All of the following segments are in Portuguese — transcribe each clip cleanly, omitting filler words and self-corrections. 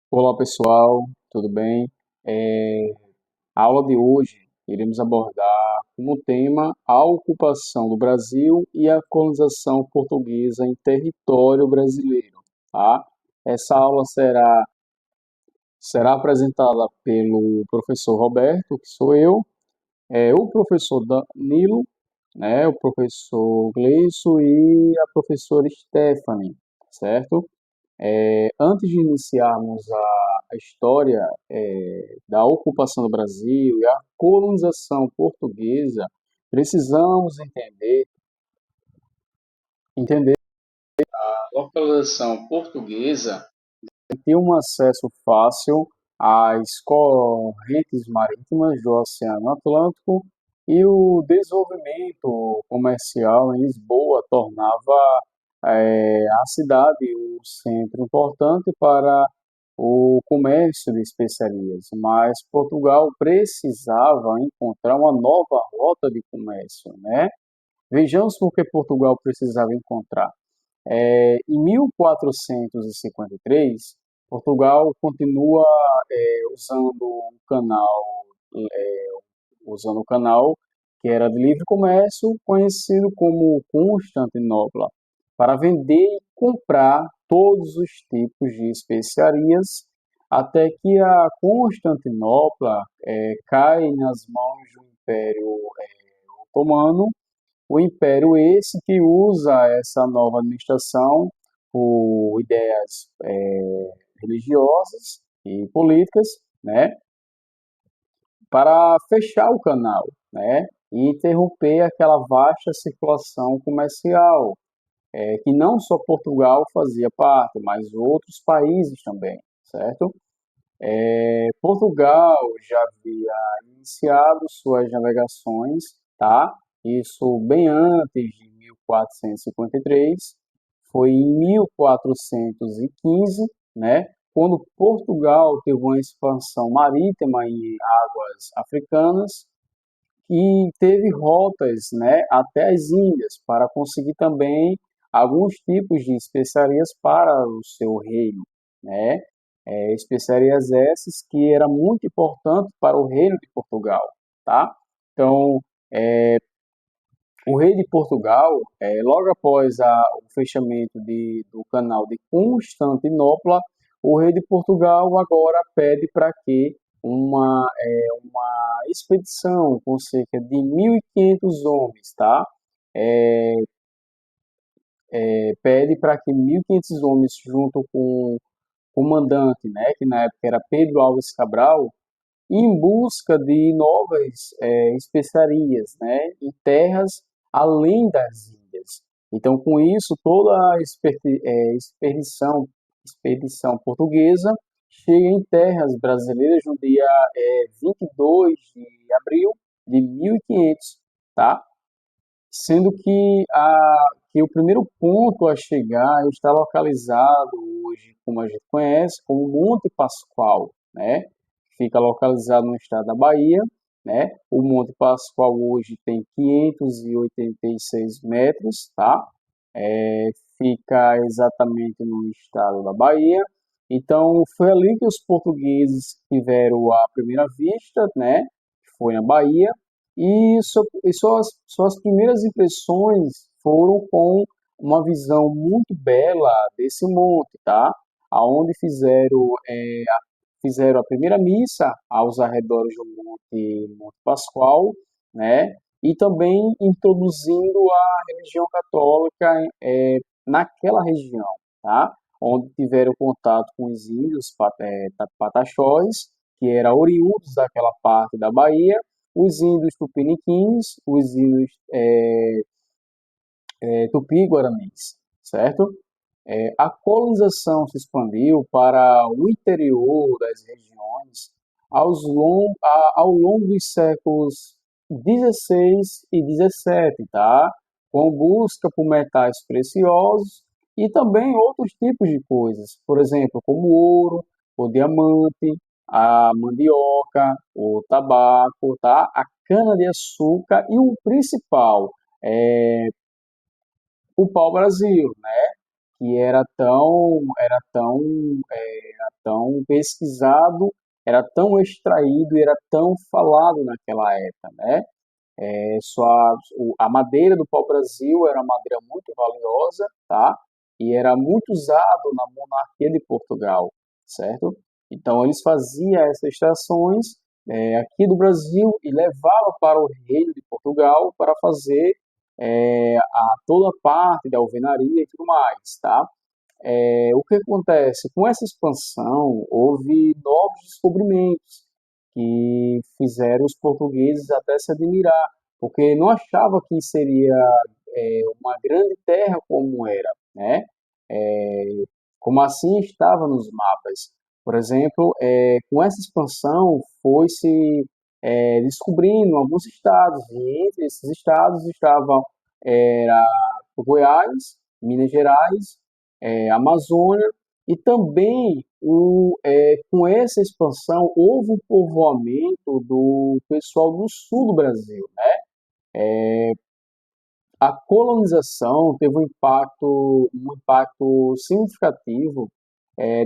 Olá pessoal, tudo bem? A aula de hoje iremos abordar como tema a ocupação do Brasil e a colonização portuguesa em território brasileiro, tá? Essa aula será apresentada pelo professor Roberto, que sou eu, o professor Danilo, né, o professor Gleison e a professora Stephanie, certo? Antes de iniciarmos a história da ocupação do Brasil e a colonização portuguesa, precisamos entender a localização portuguesa ter um acesso fácil às correntes marítimas do Oceano Atlântico e o desenvolvimento comercial em Lisboa tornava a cidade um centro importante para o comércio de especiarias, mas Portugal precisava encontrar uma nova rota de comércio, né? Vejamos por que Portugal precisava encontrar. Em 1453, Portugal continua usando um canal, é, usando o canal que era de livre comércio, conhecido como Constantinopla, para vender e comprar todos os tipos de especiarias, até que a Constantinopla cai nas mãos do Império Otomano, o império esse que usa essa nova administração por ideias religiosas e políticas, né, para fechar o canal, né, e interromper aquela vasta circulação comercial, que não só Portugal fazia parte, mas outros países também, certo? Portugal já havia iniciado suas navegações, tá? Isso bem antes de 1453, foi em 1415, né? Quando Portugal teve uma expansão marítima em águas africanas e teve rotas, né, até as Índias para conseguir também alguns tipos de especiarias para o seu reino, né? Especiarias essas que era muito importante para o reino de Portugal, tá? Então, o rei de Portugal, logo após o fechamento do canal de Constantinopla, o rei de Portugal agora pede para que uma expedição com cerca de 1.500 homens, tá? É, pede para que 1.500 homens, junto com o comandante, né, que na época era Pedro Alves Cabral, em busca de novas especiarias, né, em terras além das ilhas. Então, com isso, toda a expedição portuguesa chega em terras brasileiras no dia 22 de abril de 1500, tá? Sendo que o primeiro ponto a chegar está localizado hoje, como a gente conhece, como Monte Pascoal, né? Fica localizado no estado da Bahia, né? O Monte Pascoal hoje tem 586 metros, tá? Fica exatamente no estado da Bahia. Então, foi ali que os portugueses tiveram a primeira vista, né? Que foi na Bahia, e suas primeiras impressões foram com uma visão muito bela desse monte, tá? Aonde fizeram a primeira missa aos arredores do Monte Pascoal, né? E também introduzindo a religião católica naquela região, tá? Onde tiveram contato com os índios pataxós, que eram oriundos daquela parte da Bahia, os índios tupiniquins, os índios tupi-guaranis, certo? A colonização se expandiu para o interior das regiões ao longo dos séculos 16 e 17, tá? Com busca por metais preciosos e também outros tipos de coisas, por exemplo, como o ouro, o diamante, a mandioca, o tabaco, tá? A cana-de-açúcar e o principal, é, o pau-brasil, né? Que era tão Então, o pesquisado era tão extraído e era tão falado naquela época, né? A madeira do pau-brasil era uma madeira muito valiosa, tá? E era muito usado na monarquia de Portugal, certo? Então eles faziam essas extrações aqui do Brasil e levava para o reino de Portugal para fazer toda a parte da alvenaria e tudo mais, tá? O que acontece? Com essa expansão, houve novos descobrimentos que fizeram os portugueses até se admirar, porque não achava que seria uma grande terra como era, né? É, Como assim estava nos mapas. Por exemplo, com essa expansão foi-se descobrindo alguns estados, e entre esses estados estavam era, Goiás, Minas Gerais, Amazônia, e também com essa expansão houve um povoamento do pessoal do sul do Brasil, né? A colonização teve um impacto significativo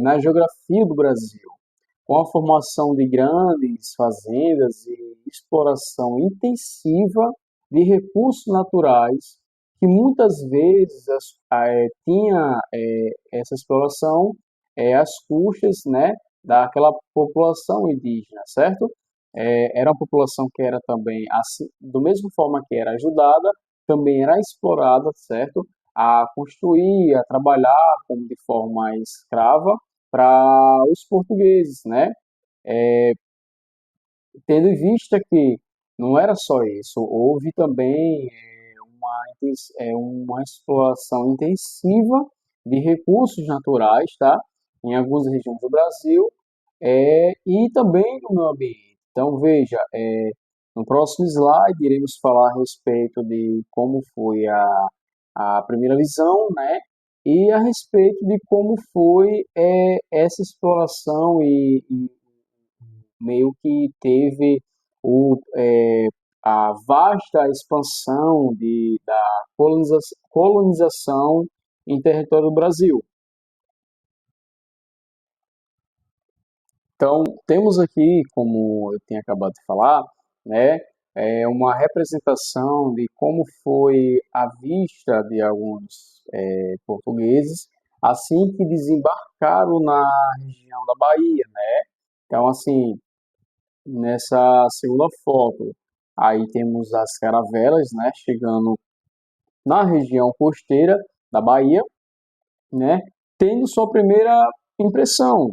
na geografia do Brasil, com a formação de grandes fazendas e exploração intensiva de recursos naturais, que muitas vezes tinha essa exploração às custas, né, daquela população indígena, certo? Era uma população que era também, assim, do mesmo forma que era ajudada, também era explorada, certo? A construir, a trabalhar como de forma escrava para os portugueses, né? Tendo em vista que não era só isso, houve também uma exploração intensiva de recursos naturais, tá? Em algumas regiões do Brasil, e também no meio ambiente. Então, veja, no próximo slide iremos falar a respeito de como foi a primeira visão, né? E a respeito de como foi essa exploração e meio que teve a vasta expansão da colonização em território do Brasil. Então, temos aqui, como eu tinha acabado de falar, né, uma representação de como foi a vista de alguns portugueses assim que desembarcaram na região da Bahia, né? Então, assim, nessa segunda foto, aí temos as caravelas, né, chegando na região costeira da Bahia, né, tendo sua primeira impressão,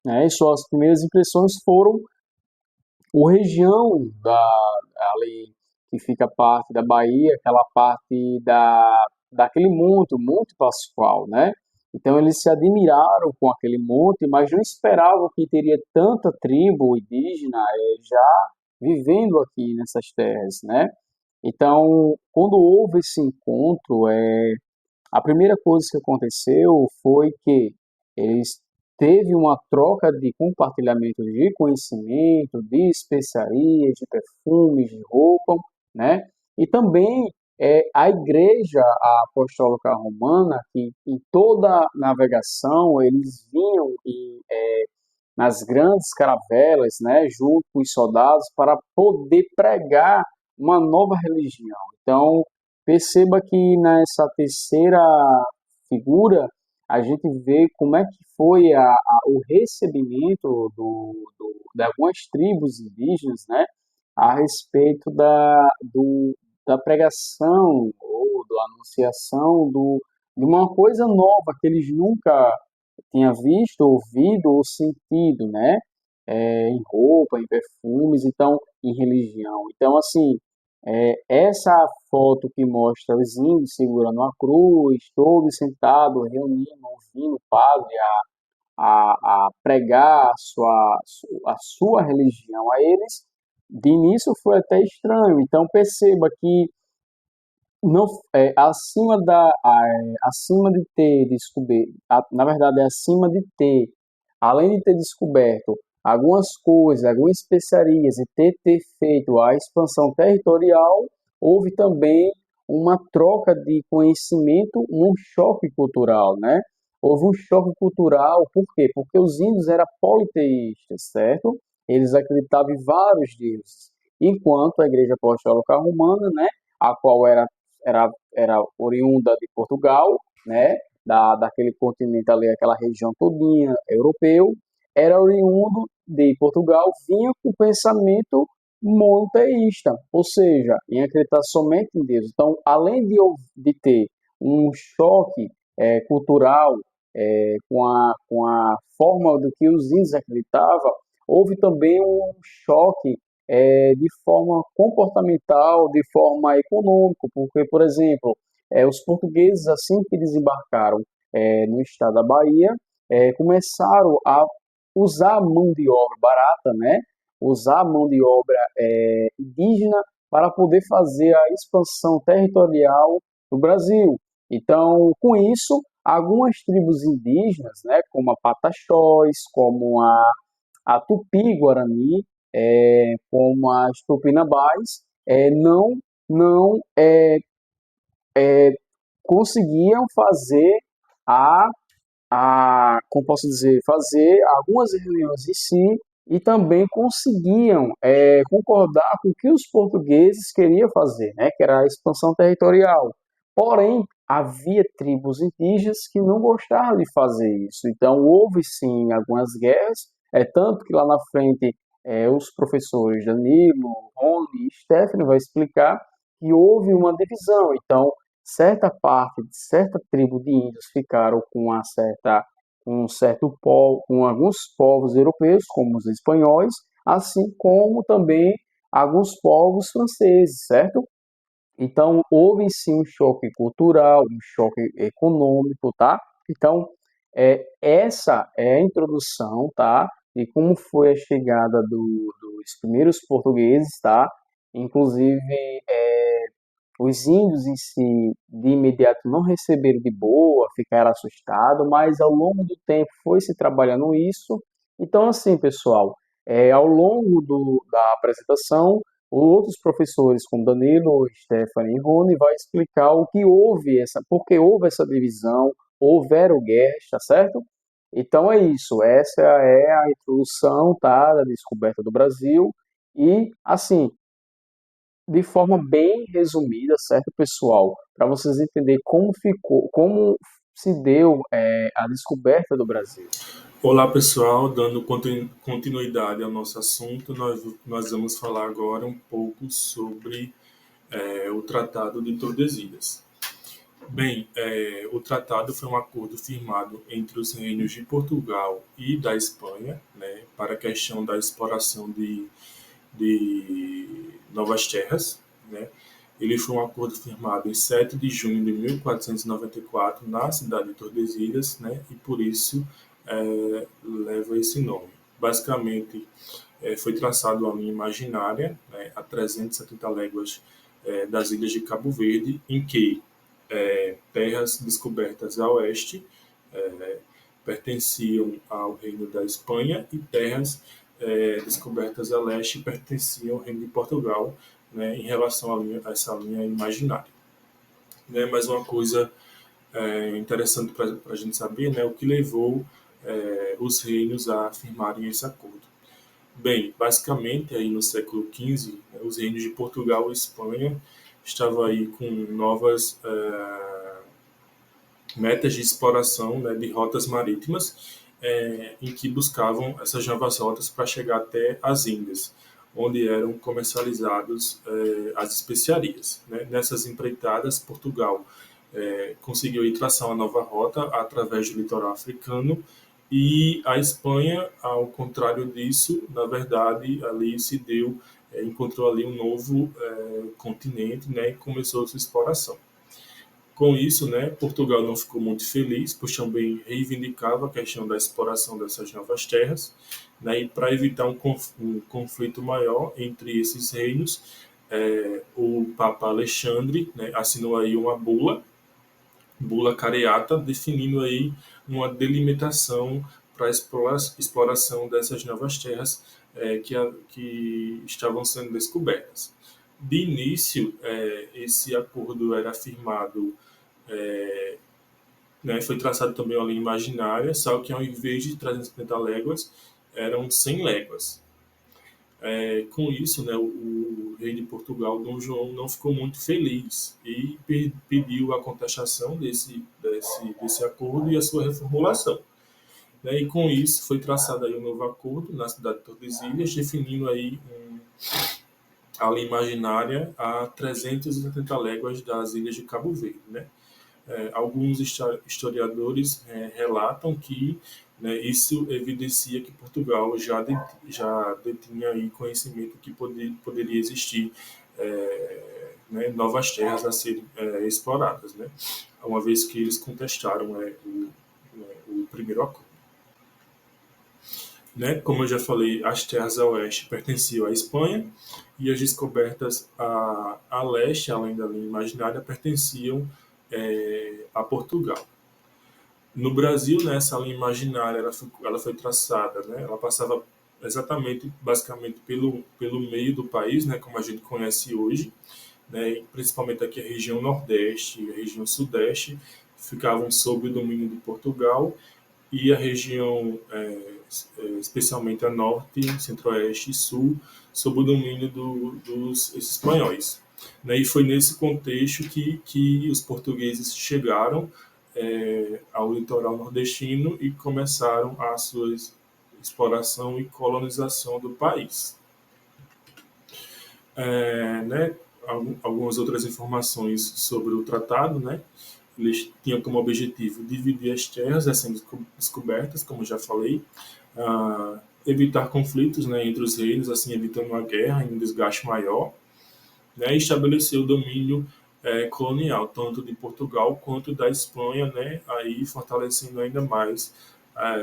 né, e suas primeiras impressões foram o região ali que fica parte da Bahia, aquela parte daquele monte, o Monte Pascoal, né? Então eles se admiraram com aquele monte, mas não esperavam que teria tanta tribo indígena já vivendo aqui nessas terras, né? Então, quando houve esse encontro, a primeira coisa que aconteceu foi que eles teve uma troca de compartilhamento de conhecimento, de especiarias, de perfumes, de roupa, né? E também a Igreja Apostólica Romana, que em toda navegação eles vinham nas grandes caravelas, né, junto com os soldados, para poder pregar uma nova religião. Então, perceba que nessa terceira figura, a gente vê como é que foi o recebimento de algumas tribos indígenas, né, a respeito da pregação ou da anunciação de uma coisa nova que eles nunca tinha visto, ouvido ou sentido, né? Em roupa, em perfumes, então, em religião. Então, assim, essa foto que mostra os índios segurando a cruz, todos sentados, reunindo, ouvindo o padre a pregar a sua religião a eles, de início foi até estranho. Então, perceba que não, acima de ter descoberto, na verdade, acima de ter, além de ter descoberto algumas coisas, algumas especiarias e ter feito a expansão territorial, houve também uma troca de conhecimento, um choque cultural, né? houve um choque cultural. Por quê? Porque os índios eram politeístas, certo? Eles acreditavam em vários deuses, enquanto a Igreja Apostólica Romana, né, a qual era oriunda de Portugal, né, daquele continente ali, aquela região todinha europeu, era oriundo de Portugal, vinha com o pensamento monoteísta, ou seja, em acreditar somente em Deus. Então, além de ter um choque cultural com a forma do que os índios acreditavam, houve também um choque de forma comportamental, de forma econômica, porque, por exemplo, os portugueses, assim que desembarcaram no estado da Bahia, começaram a usar a mão de obra barata, né? Usar a mão de obra indígena para poder fazer a expansão territorial do Brasil. Então, com isso, algumas tribos indígenas, né, como a Pataxós, como a Tupi-Guarani, como as Tupinambás, não conseguiam fazer a como posso dizer, fazer algumas reuniões em si e também conseguiam concordar com o que os portugueses queriam fazer, né, que era a expansão territorial. Porém, havia tribos indígenas que não gostavam de fazer isso. Então, houve sim algumas guerras, tanto que lá na frente os professores Danilo, Rony e Stephanie vai explicar que houve uma divisão. Então, certa parte de certa tribo de índios ficaram com um certo povo, com alguns povos europeus, como os espanhóis, assim como também alguns povos franceses, certo? Então, houve sim um choque cultural, um choque econômico, tá? Então, essa é a introdução, tá? De como foi a chegada dos primeiros portugueses, tá? Inclusive, os índios em si, de imediato, não receberam de boa, ficaram assustados, mas ao longo do tempo foi se trabalhando isso. Então, assim, pessoal, ao longo da apresentação, outros professores, como Danilo, Stephanie e Rony, vai explicar o que houve, por que houve essa divisão, houveram guerras, tá certo? Então é isso, essa é a introdução, tá, da descoberta do Brasil. E, assim, de forma bem resumida, certo, pessoal? Para vocês entenderem como ficou, como se deu a descoberta do Brasil. Olá pessoal, dando continuidade ao nosso assunto, nós vamos falar agora um pouco sobre o Tratado de Tordesilhas. Bem, o tratado foi um acordo firmado entre os reinos de Portugal e da Espanha, né, para a questão da exploração de novas terras. Né. Ele foi um acordo firmado em 7 de junho de 1494 na cidade de Tordesilhas, né, e por isso leva esse nome. Basicamente, foi traçado uma linha imaginária, né, a 370 léguas das ilhas de Cabo Verde, em que terras descobertas a oeste pertenciam ao reino da Espanha e terras descobertas a leste pertenciam ao reino de Portugal, né, em relação a essa linha imaginária. Né, mais uma coisa interessante para a gente saber, né, o que levou os reinos a firmarem esse acordo. Bem, basicamente aí no século XV, né, os reinos de Portugal e Espanha estavam aí com novas metas de exploração, né, de rotas marítimas, em que buscavam essas novas rotas para chegar até as Índias, onde eram comercializados as especiarias. Né? Nessas empreitadas, Portugal conseguiu ir traçar uma nova rota através do litoral africano e a Espanha, ao contrário disso, na verdade, ali se deu, encontrou ali um novo continente, né, e começou a sua exploração. Com isso, né, Portugal não ficou muito feliz, pois também reivindicava a questão da exploração dessas novas terras, né, e para evitar um conflito maior entre esses reinos, o Papa Alexandre, né, assinou aí uma bula careata, definindo aí uma delimitação para a exploração dessas novas terras que estavam sendo descobertas. De início, esse acordo era firmado né? Foi traçado também uma linha imaginária, só que ao invés de 370 léguas, eram 100 léguas. Com isso, né, o rei de Portugal, Dom João, não ficou muito feliz e pediu a contestação desse acordo e a sua reformulação. Né? E com isso foi traçado aí um novo acordo na cidade de Tordesilhas, definindo aí a linha imaginária a 370 léguas das ilhas de Cabo Verde. Né? Alguns historiadores relatam que, né, isso evidencia que Portugal já detinha aí conhecimento que poderia existir, né, novas terras a serem exploradas, né, uma vez que eles contestaram o primeiro acordo. Né? Como eu já falei, as terras a oeste pertenciam à Espanha e as descobertas a leste, além da linha imaginária, pertenciam a Portugal. No Brasil, né, essa linha imaginária ela foi traçada, né, ela passava exatamente, basicamente, pelo meio do país, né, como a gente conhece hoje, né, principalmente aqui a região Nordeste e a região Sudeste ficavam sob o domínio de Portugal e a região, especialmente a Norte, Centro-Oeste e Sul, sob o domínio dos espanhóis. Né, e foi nesse contexto que os portugueses chegaram ao litoral nordestino e começaram a sua exploração e colonização do país. Né, algumas outras informações sobre o tratado, né? Eles tinham como objetivo dividir as terras recém-descobertas, como já falei, evitar conflitos, né, entre os reinos, assim evitando uma guerra e um desgaste maior, né, e estabelecer o domínio colonial, tanto de Portugal quanto da Espanha, né, aí fortalecendo ainda mais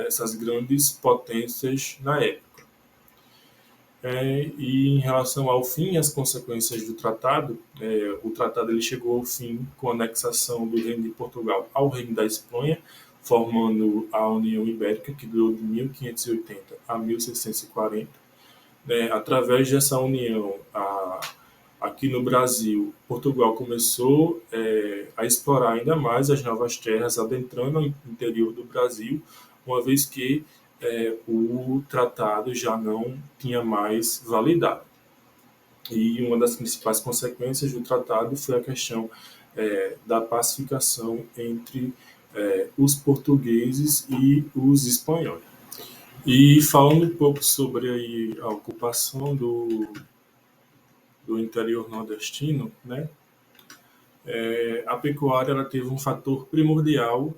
essas grandes potências na época. E em relação ao fim e às consequências do tratado, o tratado ele chegou ao fim com a anexação do Reino de Portugal ao Reino da Espanha, formando a União Ibérica, que durou de 1580 a 1640. Através dessa união, aqui no Brasil, Portugal começou a explorar ainda mais as novas terras, adentrando o interior do Brasil, uma vez que o tratado já não tinha mais validade. E uma das principais consequências do tratado foi a questão da pacificação entre os portugueses e os espanhóis. E falando um pouco sobre aí a ocupação do interior nordestino, né? A pecuária ela teve um fator primordial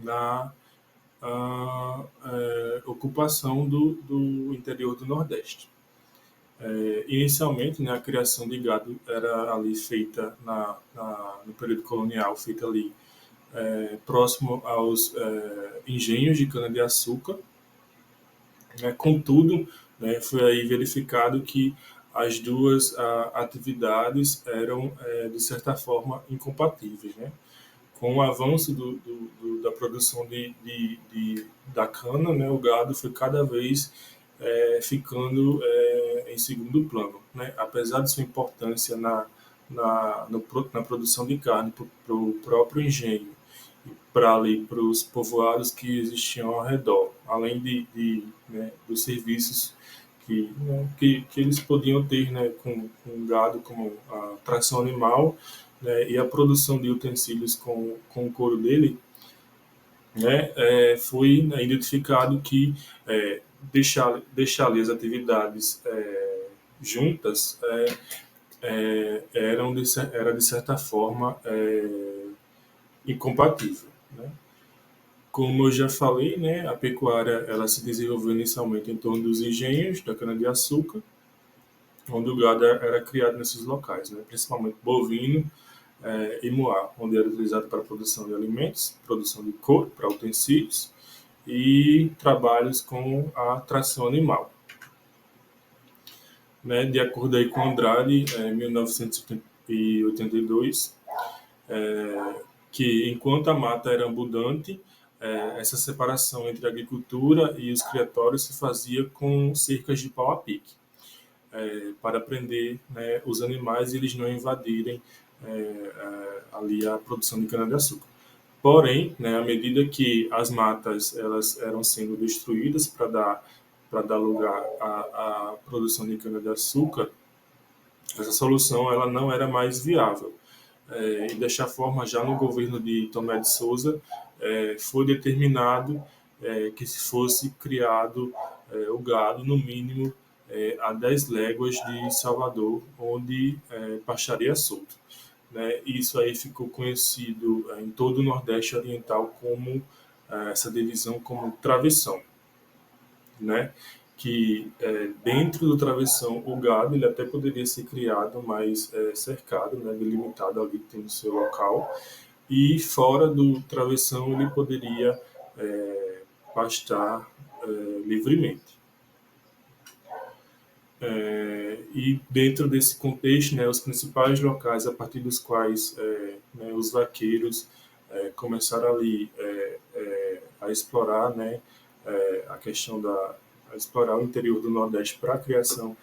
na ocupação do interior do Nordeste. Inicialmente, né, a criação de gado era ali feita no período colonial, feita ali próximo aos engenhos de cana-de-açúcar. Contudo, né, foi aí verificado que as duas atividades eram, de certa forma, incompatíveis. Né? Com o avanço da produção da cana, né, o gado foi cada vez ficando em segundo plano. Né? Apesar de sua importância na produção de carne para o próprio engenho, para os povoados que existiam ao redor, além né, dos serviços que eles podiam ter, né, com gado, como a tração animal, né, e a produção de utensílios com o couro dele, né, foi, né, identificado que deixar ali as atividades juntas era de certa forma incompatível. Né? Como eu já falei, né, a pecuária ela se desenvolveu inicialmente em torno dos engenhos da cana-de-açúcar, onde o gado era criado nesses locais, né, principalmente bovino e moar, onde era utilizado para a produção de alimentos, produção de couro para utensílios e trabalhos com a tração animal. Né, de acordo aí com Andrade, em 1982, que enquanto a mata era abundante, essa separação entre a agricultura e os criatórios se fazia com cercas de pau a pique, para prender, né, os animais e eles não invadirem ali a produção de cana-de-açúcar. Porém, né, à medida que as matas elas eram sendo destruídas para dar lugar à produção de cana-de-açúcar, essa solução ela não era mais viável. E desta forma, já no governo de Tomé de Souza, foi determinado que se fosse criado o gado, no mínimo, a 10 léguas de Salvador, onde pastaria solto. Né? Isso aí ficou conhecido em todo o Nordeste Oriental como essa divisão como travessão, né? Que dentro do travessão o gado ele até poderia ser criado, mas cercado, né? Delimitado ali tem o seu local, e fora do travessão ele poderia pastar livremente. E dentro desse contexto, né, os principais locais a partir dos quais né, os vaqueiros começaram ali a explorar, né, a questão a explorar o interior do Nordeste para a criação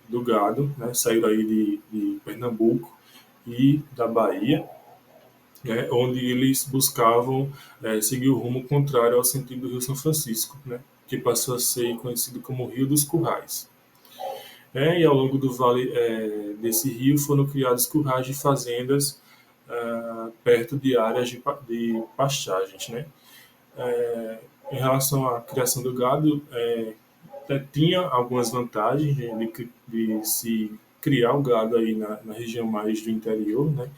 do gado, né, saíram aí de Pernambuco e da Bahia, né, onde eles buscavam seguir o rumo contrário ao sentido do Rio São Francisco, né, que passou a ser conhecido como Rio dos Currais. E ao longo do vale desse rio foram criados currais de fazendas perto de áreas de pastagens, né? Em relação à criação do gado, tinha algumas vantagens de se criar o gado aí na região mais do interior, né?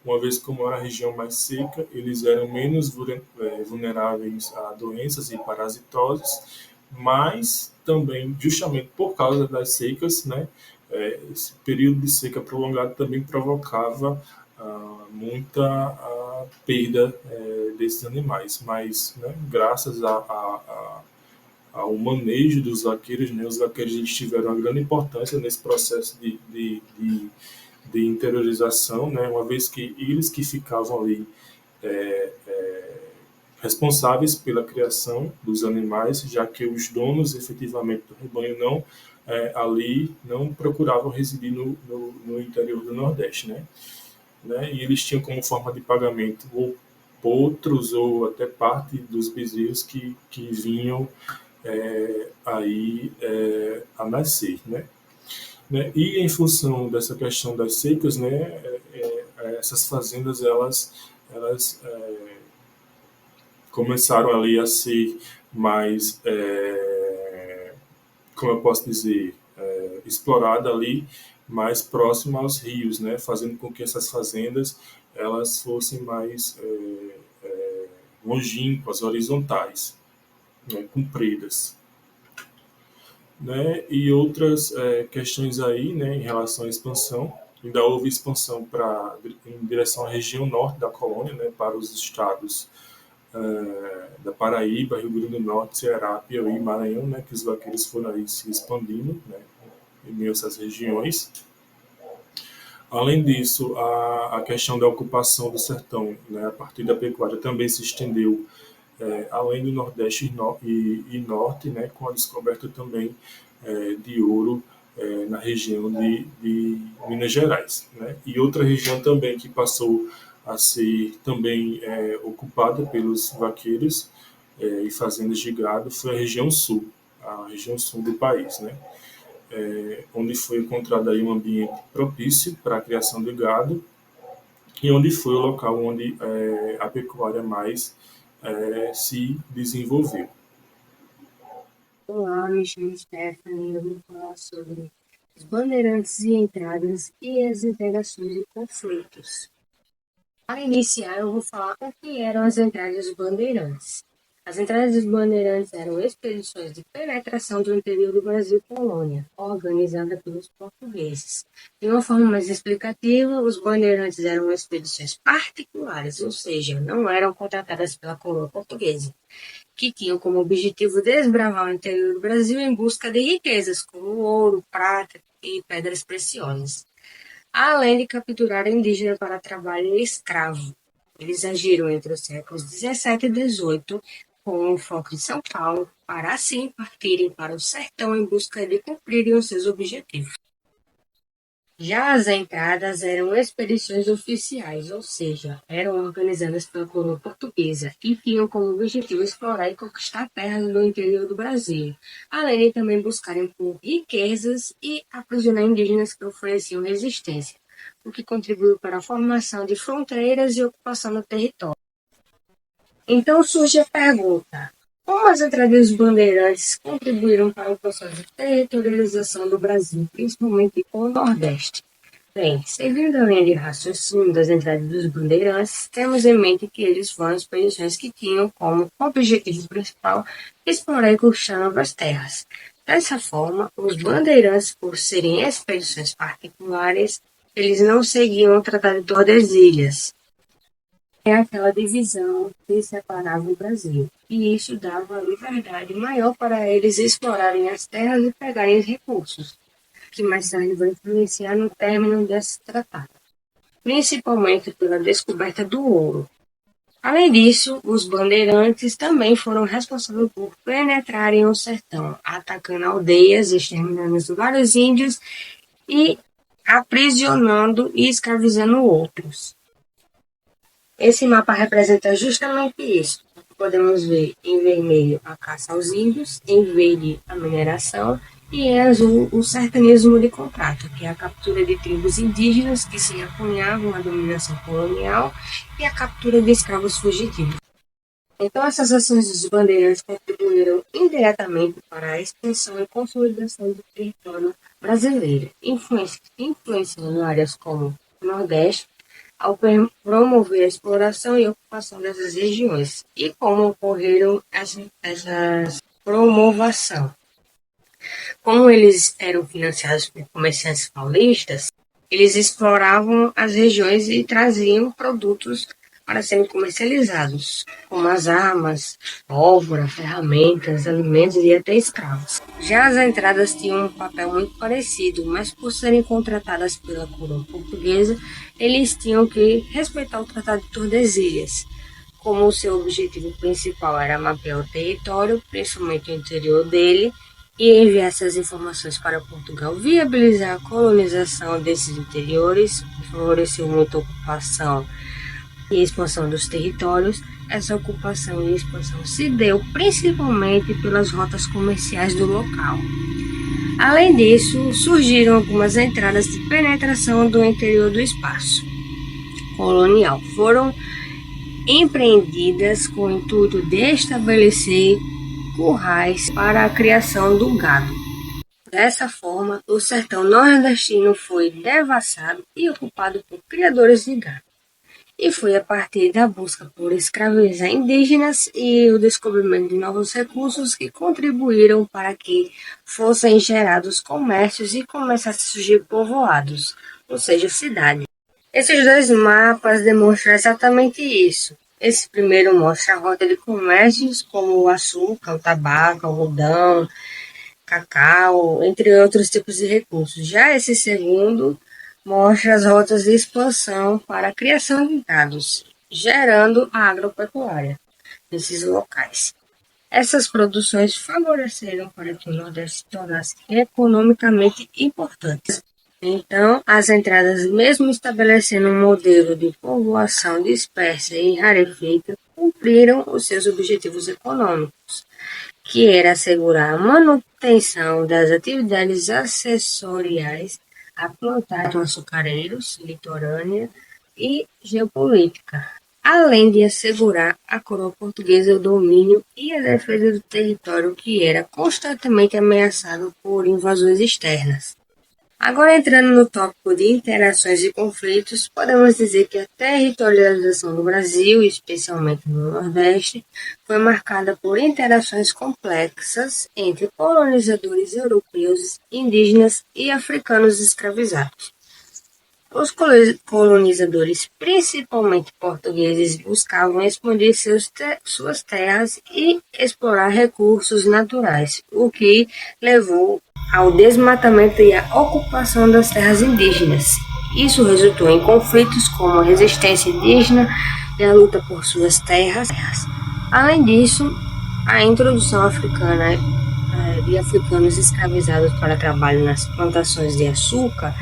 Uma vez como era a região mais seca, eles eram menos vulneráveis a doenças e parasitoses, mas também, justamente por causa das secas, né, esse período de seca prolongado também provocava muita perda desses animais. Mas, né, graças ao manejo dos vaqueiros, né, os vaqueiros eles tiveram uma grande importância nesse processo de interiorização, né, uma vez que eles que ficavam ali responsáveis pela criação dos animais, já que os donos efetivamente do rebanho ali não procuravam residir no interior do Nordeste, né? E eles tinham como forma de pagamento ou potros ou até parte dos bezerros que vinham a nascer, né? E em função dessa questão das secas, né, essas fazendas elas começaram ali a ser mais, como eu posso dizer, explorada ali mais próximo aos rios, né, fazendo com que essas fazendas elas fossem mais longínquas, horizontais, né, compridas. Né, e outras questões aí, né, em relação à expansão. Ainda houve expansão em direção à região norte da colônia, né, para os estados da Paraíba, Rio Grande do Norte, Ceará, Piauí e Maranhão, né, que os vaqueiros foram aí se expandindo, né, em meio a essas regiões. Além disso, a questão da ocupação do sertão, né, a partir da pecuária, também se estendeu além do Nordeste e Norte, né, com a descoberta também de ouro na região de Minas Gerais. Né? E outra região também que passou a ser também ocupada pelos vaqueiros e fazendas de gado foi a região sul do país, né? Onde foi encontrado aí um ambiente propício para a criação de gado e onde foi o local onde a pecuária mais se desenvolveu. Olá, me chamo Stephanie e eu vou falar sobre os bandeirantes e entradas e as integrações e conflitos. Para iniciar, eu vou falar o que eram as entradas dos bandeirantes. As entradas dos bandeirantes eram expedições de penetração do interior do Brasil colônia, organizadas pelos portugueses. De uma forma mais explicativa, os bandeirantes eram expedições particulares, ou seja, não eram contratadas pela coroa portuguesa, que tinham como objetivo desbravar o interior do Brasil em busca de riquezas, como ouro, prata e pedras preciosas, além de capturar indígenas para trabalho escravo. Eles agiram entre os séculos 17 e 18, com o foco em São Paulo, para assim partirem para o sertão em busca de cumprirem os seus objetivos. Já as entradas eram expedições oficiais, ou seja, eram organizadas pela coroa portuguesa e tinham como objetivo explorar e conquistar terras do interior do Brasil, além de também buscarem por riquezas e aprisionar indígenas que ofereciam resistência, o que contribuiu para a formação de fronteiras e ocupação do território. Então surge a pergunta: como as entradas dos bandeirantes contribuíram para o processo de territorialização do Brasil, principalmente com o Nordeste? Bem, seguindo a linha de raciocínio das entradas dos bandeirantes, temos em mente que eles foram expedições que tinham como objetivo principal explorar e conquistar novas terras. Dessa forma, os bandeirantes, por serem expedições particulares, eles não seguiam o Tratado de Tordesilhas, é aquela divisão que separava o Brasil, e isso dava liberdade maior para eles explorarem as terras e pegarem os recursos, que mais tarde vai influenciar no término desse tratado, principalmente pela descoberta do ouro. Além disso, os bandeirantes também foram responsáveis por penetrarem o sertão, atacando aldeias, exterminando vários índios e aprisionando e escravizando outros. Esse mapa representa justamente isso. Podemos ver em vermelho a caça aos índios, em verde a mineração e em azul o sertanismo de contrato, que é a captura de tribos indígenas que se apunhavam à dominação colonial e a captura de escravos fugitivos. Então, essas ações dos bandeirantes contribuíram indiretamente para a expansão e consolidação do território brasileiro, influenciando áreas como o Nordeste, ao promover a exploração e ocupação dessas regiões. E como ocorreram essas promovação? Como eles eram financiados por comerciantes paulistas, eles exploravam as regiões e traziam produtos para serem comercializados, como as armas, pólvora, ferramentas, alimentos e até escravos. Já as entradas tinham um papel muito parecido, mas por serem contratadas pela coroa portuguesa, eles tinham que respeitar o Tratado de Tordesilhas. Como o seu objetivo principal era mapear o território, principalmente o interior dele, e enviar essas informações para Portugal, viabilizar a colonização desses interiores, favoreceu muito a ocupação e expansão dos territórios. Essa ocupação e expansão se deu principalmente pelas rotas comerciais do local. Além disso, surgiram algumas entradas de penetração do interior do espaço colonial. Foram empreendidas com o intuito de estabelecer currais para a criação do gado. Dessa forma, o sertão nordestino foi devassado e ocupado por criadores de gado. E foi a partir da busca por escravizar indígenas e o descobrimento de novos recursos que contribuíram para que fossem gerados comércios e começassem a surgir povoados, ou seja, cidades. Esses dois mapas demonstram exatamente isso. Esse primeiro mostra a rota de comércios como o açúcar, o tabaco, o algodão, cacau, entre outros tipos de recursos. Já esse segundo mostra as rotas de expansão para a criação de gados, gerando a agropecuária nesses locais. Essas produções favoreceram para que o Nordeste se tornasse economicamente importante. Então, as entradas, mesmo estabelecendo um modelo de povoação dispersa e rarefeita, cumpriram os seus objetivos econômicos, que era assegurar a manutenção das atividades acessoriais a plantagens açucareiros, litorânea e geopolítica, além de assegurar à coroa portuguesa o domínio e a defesa do território que era constantemente ameaçado por invasões externas. Agora, entrando no tópico de interações e conflitos, podemos dizer que a territorialização do Brasil, especialmente no Nordeste, foi marcada por interações complexas entre colonizadores europeus, indígenas e africanos escravizados. Os colonizadores, principalmente portugueses, buscavam expandir suas terras e explorar recursos naturais, o que levou ao desmatamento e à ocupação das terras indígenas. Isso resultou em conflitos como a resistência indígena e a luta por suas terras. Além disso, a introdução africana de africanos escravizados para trabalho nas plantações de açúcar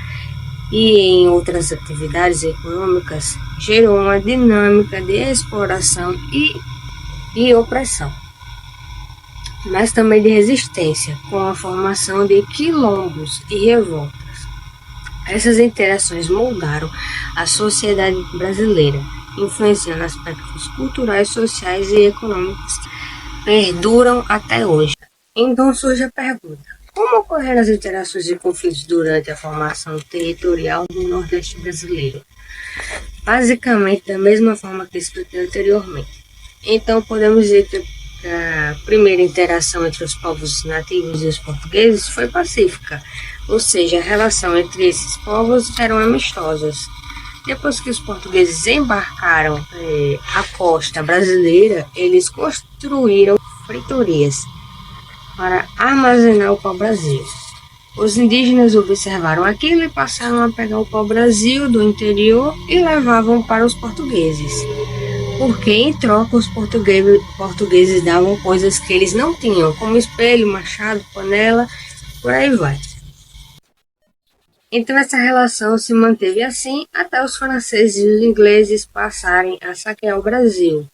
e em outras atividades econômicas, gerou uma dinâmica de exploração e opressão, mas também de resistência, com a formação de quilombos e revoltas. Essas interações moldaram a sociedade brasileira, influenciando aspectos culturais, sociais e econômicos que perduram até hoje. Então surge a pergunta: como ocorreram as interações e conflitos durante a formação territorial do Nordeste brasileiro? Basicamente, da mesma forma que expliquei anteriormente. Então, podemos dizer que a primeira interação entre os povos nativos e os portugueses foi pacífica, ou seja, a relação entre esses povos eram amistosas. Depois que os portugueses embarcaram a costa brasileira, eles construíram feitorias para armazenar o pau-brasil. Os indígenas observaram aquilo e passaram a pegar o pau-brasil do interior e levavam para os portugueses, porque em troca os portugueses davam coisas que eles não tinham, como espelho, machado, panela, por aí vai. Então essa relação se manteve assim até os franceses e os ingleses passarem a saquear o Brasil.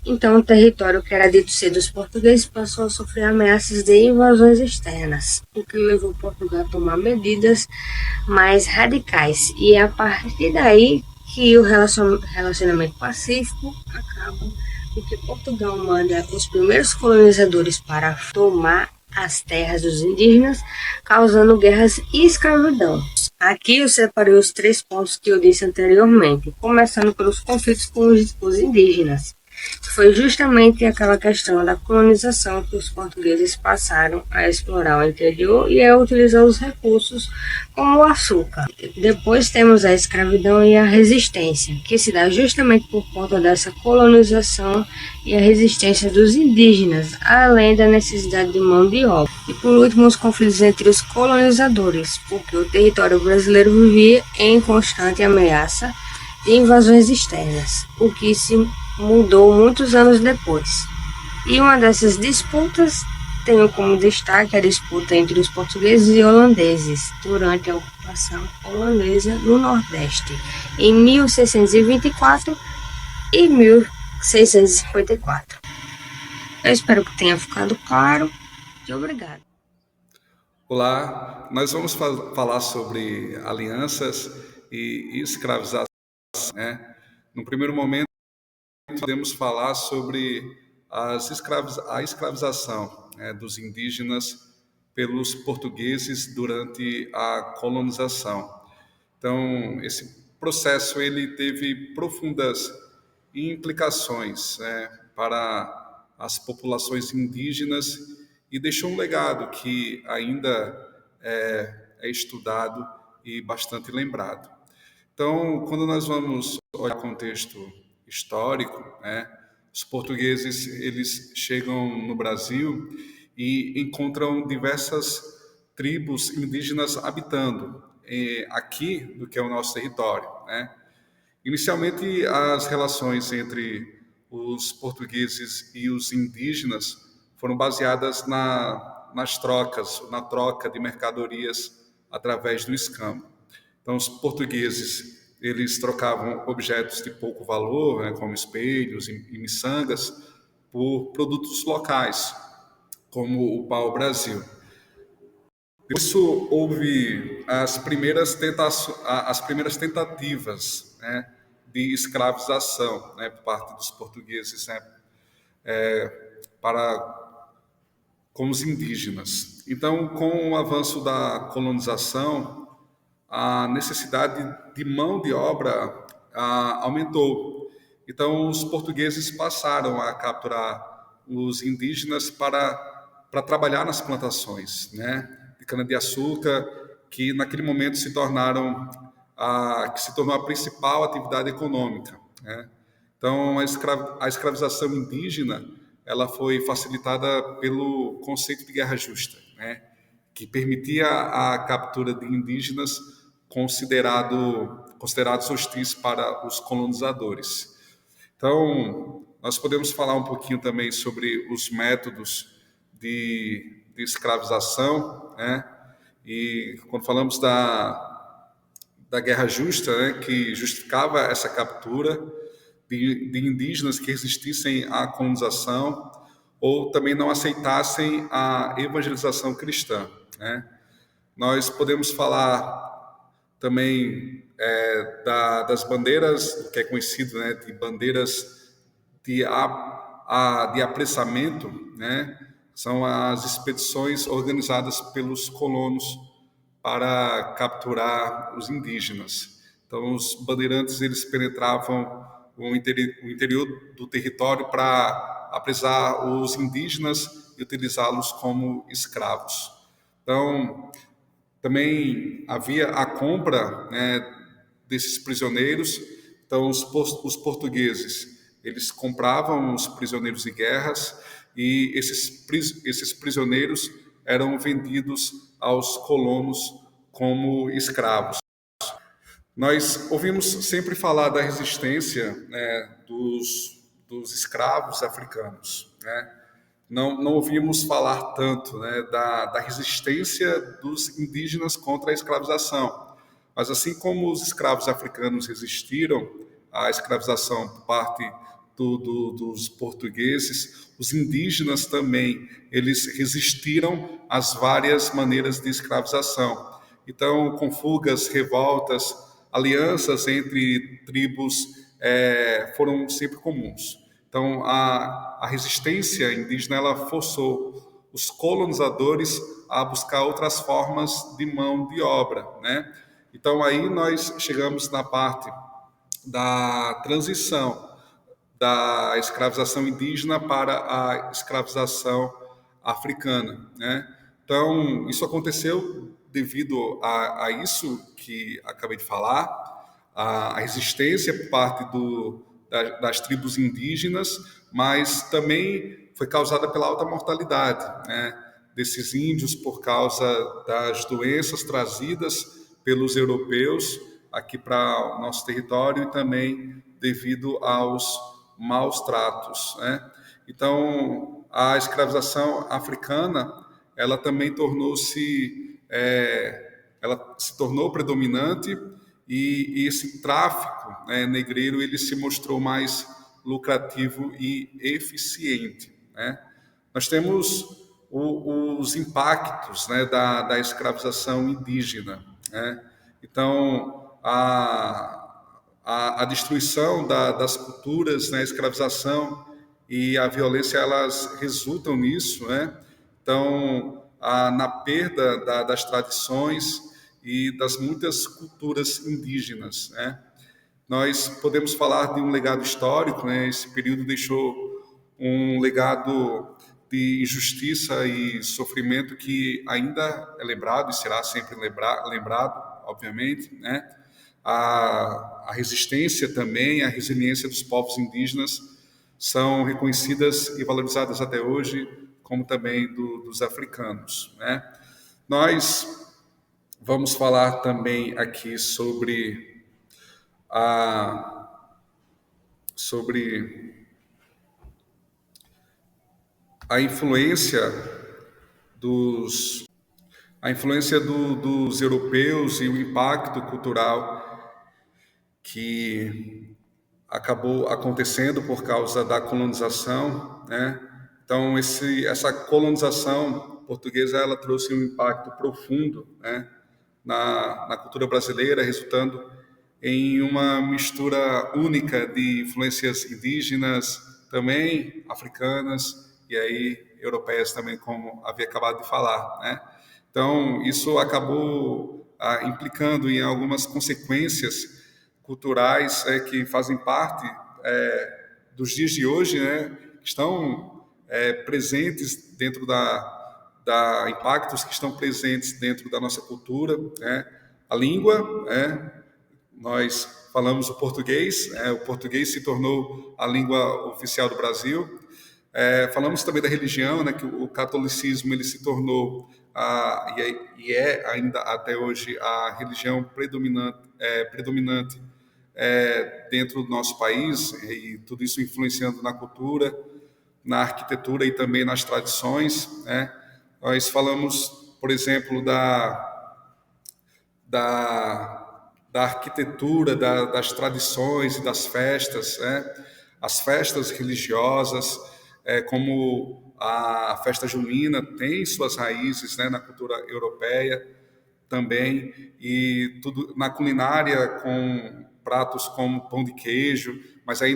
Então o território que era dito ser dos portugueses passou a sofrer ameaças de invasões externas, o que levou Portugal a tomar medidas mais radicais. E é a partir daí que o relacionamento pacífico acaba, porque Portugal manda os primeiros colonizadores para tomar as terras dos indígenas, causando guerras e escravidão. Aqui eu separei os 3 pontos que eu disse anteriormente, começando pelos conflitos com os indígenas. Foi justamente aquela questão da colonização que os portugueses passaram a explorar o interior e a utilizar os recursos como o açúcar. Depois temos a escravidão e a resistência, que se dá justamente por conta dessa colonização e a resistência dos indígenas, além da necessidade de mão de obra. E por último, os conflitos entre os colonizadores, porque o território brasileiro vivia em constante ameaça de invasões externas, o que se mudou muitos anos depois. E uma dessas disputas tem como destaque a disputa entre os portugueses e holandeses durante a ocupação holandesa no Nordeste, em 1624 e 1654. Eu espero que tenha ficado claro e obrigado. Olá, nós vamos falar sobre alianças e escravização, né? No primeiro momento, podemos falar sobre a escravização, né, dos indígenas pelos portugueses durante a colonização. Então, esse processo ele teve profundas implicações, né, para as populações indígenas e deixou um legado que ainda é estudado e bastante lembrado. Então, quando nós vamos olhar o contexto histórico, né, os portugueses eles chegam no Brasil e encontram diversas tribos indígenas habitando aqui do que é o nosso território, né? Inicialmente, as relações entre os portugueses e os indígenas foram baseadas na troca de mercadorias através do escambo. Então, os portugueses eles trocavam objetos de pouco valor, né, como espelhos e miçangas, por produtos locais, como o pau-brasil. Isso houve as primeiras tentativas, né, de escravização, né, por parte dos portugueses, né, para com os indígenas. Então, com o avanço da colonização, a necessidade de mão de obra aumentou. Então, os portugueses passaram a capturar os indígenas para trabalhar nas plantações, né, de cana-de-açúcar, que naquele momento se tornou a principal atividade econômica, né? Então, a escravização indígena ela foi facilitada pelo conceito de guerra justa, né, que permitia a captura de indígenas considerados hostis para os colonizadores. Então, nós podemos falar um pouquinho também sobre os métodos de escravização, né? E quando falamos da guerra justa, né, que justificava essa captura de indígenas que resistissem à colonização ou também não aceitassem a evangelização cristã, né? Nós podemos falar também das bandeiras, que é conhecido, né, de bandeiras de apressamento, né? São as expedições organizadas pelos colonos para capturar os indígenas. Então, os bandeirantes eles penetravam o interior do território para apresar os indígenas e utilizá-los como escravos. Então, também havia a compra, né, desses prisioneiros. Então, os portugueses eles compravam os prisioneiros de guerras e esses prisioneiros eram vendidos aos colonos como escravos. Nós ouvimos sempre falar da resistência, né, dos escravos africanos, né? Não ouvimos falar tanto, né, da resistência dos indígenas contra a escravização. Mas assim como os escravos africanos resistiram à escravização por parte dos portugueses, os indígenas também, eles resistiram às várias maneiras de escravização. Então, com fugas, revoltas, alianças entre tribos foram sempre comuns. Então, a resistência indígena ela forçou os colonizadores a buscar outras formas de mão de obra, né? Então, aí nós chegamos na parte da transição da escravização indígena para a escravização africana, né? Então, isso aconteceu devido a isso que acabei de falar, a resistência por parte das tribos indígenas, mas também foi causada pela alta mortalidade, né, desses índios por causa das doenças trazidas pelos europeus aqui para o nosso território e também devido aos maus tratos, né? Então, a escravização africana, ela também ela se tornou predominante e esse tráfico, né, negreiro ele se mostrou mais lucrativo e eficiente, né? Nós temos os impactos, né, da escravização indígena, né? Então, a destruição das culturas, né, a escravização e a violência, elas resultam nisso, né? Então, na perda das tradições e das muitas culturas indígenas, né? Nós podemos falar de um legado histórico, né? Esse período deixou um legado de injustiça e sofrimento que ainda é lembrado e será sempre lembrado, obviamente, né? A resistência também, a resiliência dos povos indígenas são reconhecidas e valorizadas até hoje, como também dos africanos, né? Nós vamos falar também aqui sobre a influência dos europeus e o impacto cultural que acabou acontecendo por causa da colonização, né? Então, essa colonização portuguesa, ela trouxe um impacto profundo, né, na cultura brasileira, resultando em uma mistura única de influências indígenas, também africanas, e aí europeias também, como havia acabado de falar, né? Então, isso acabou implicando em algumas consequências culturais que fazem parte dos dias de hoje, né? Que estão presentes dentro impactos que estão presentes dentro da nossa cultura, né? A língua, né? Nós falamos o português se tornou a língua oficial do Brasil. Falamos também da religião, né, que o catolicismo ele se tornou e é ainda até hoje a religião predominante dentro do nosso país, e tudo isso influenciando na cultura, na arquitetura e também nas tradições, né? Nós falamos, por exemplo, da da arquitetura, das tradições e das festas, né? As festas religiosas, como a festa junina tem suas raízes, né, na cultura europeia também, e tudo na culinária com pratos como pão de queijo, mas aí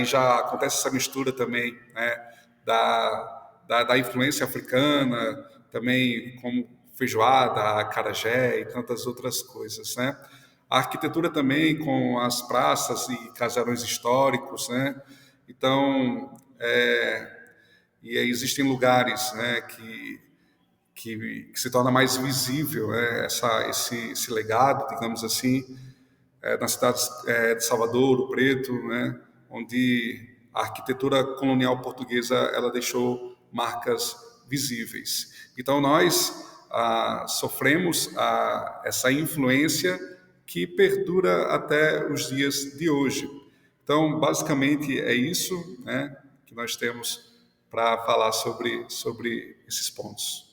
já acontece essa mistura também, né, da influência africana, também como feijoada, acarajé e tantas outras coisas, né? A arquitetura também com as praças e casarões históricos, né? Então, e aí existem lugares, né, que se torna mais visível, né, esse legado, digamos assim, nas cidades de Salvador, Ouro Preto, né, onde a arquitetura colonial portuguesa ela deixou marcas visíveis. Então nós sofremos essa influência que perdura até os dias de hoje. Então, basicamente é isso, né, que nós temos para falar sobre esses pontos.